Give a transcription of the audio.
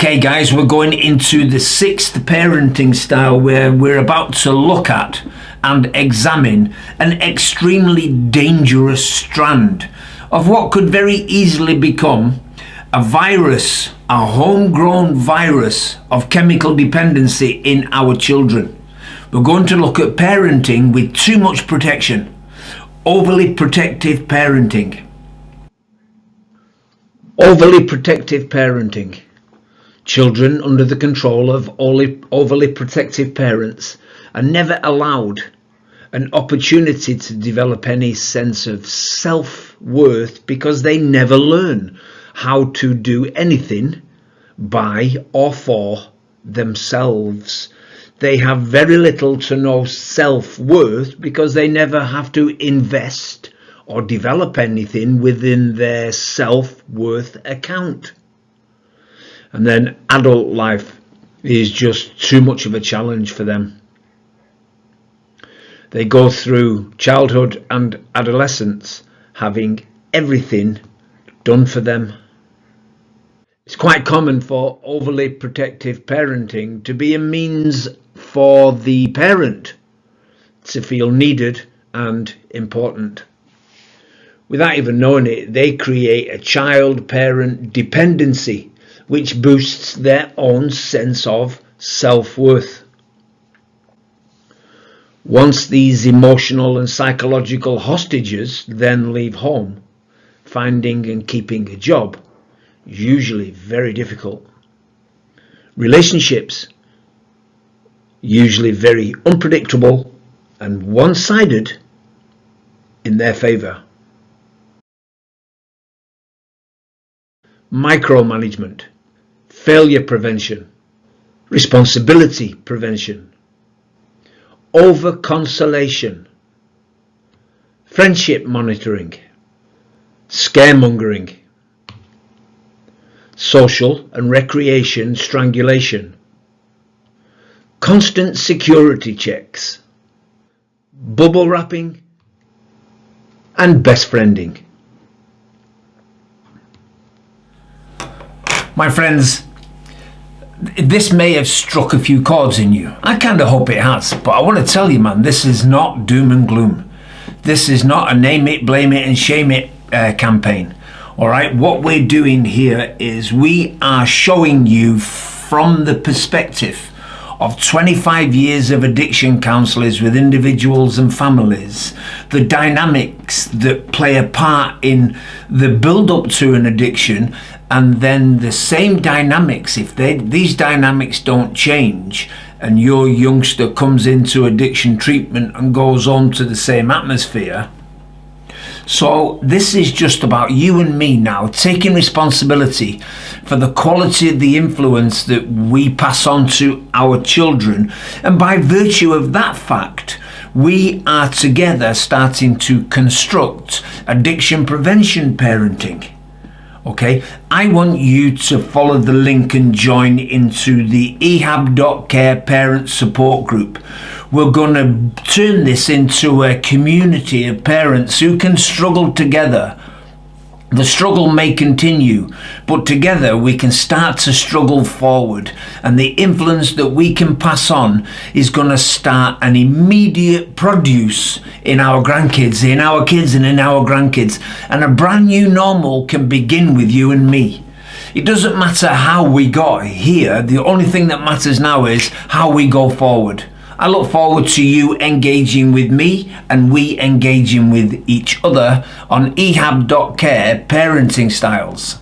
Okay guys, we're going into the sixth parenting style where we're about to look at and examine an extremely dangerous strand of what could very easily become a virus, a homegrown virus of chemical dependency in our children. We're going to look at parenting with too much protection, overly protective parenting. Overly protective parenting. Children under the control of overly protective parents are never allowed an opportunity to develop any sense of self-worth because they never learn how to do anything by or for themselves. They have very little to no self-worth because they never have to invest or develop anything within their self-worth account. And then adult life is just too much of a challenge for them. They go through childhood and adolescence having everything done for them. It's quite common for overly protective parenting to be a means for the parent to feel needed and important. Without even knowing it, they create a child-parent dependency which boosts their own sense of self-worth. Once these emotional and psychological hostages then leave home, finding and keeping a job is usually very difficult. Relationships usually very unpredictable and one-sided in their favour. Micromanagement, failure prevention, responsibility prevention, over-consolation, friendship monitoring, scaremongering, social and recreation strangulation, constant security checks, bubble wrapping, and best friending. My friends, this may have struck a few chords in you. I kind of hope it has, but I want to tell you, man, this is not doom and gloom. This is not a name it, blame it, and shame it campaign. All right, what we're doing here is we are showing you from the perspective of 25 years of addiction counsellors with individuals and families, the dynamics that play a part in the build-up to an addiction, and then the same dynamics, if these dynamics don't change and your youngster comes into addiction treatment and goes on to the same atmosphere. So this is just about you and me now taking responsibility for the quality of the influence that we pass on to our children, and by virtue of that fact we are together starting to construct addiction prevention parenting. Okay, I want you to follow the link and join into the ehab.care parent support group. We're going to turn this into a community of parents who can struggle together. The struggle may continue, but together we can start to struggle forward, and the influence that we can pass on is going to start an immediate produce in our grandkids, in our kids and in our grandkids, and a brand new normal can begin with you and me. It doesn't matter how we got here, the only thing that matters now is how we go forward. I look forward to you engaging with me and we engaging with each other on ehab.care parenting styles.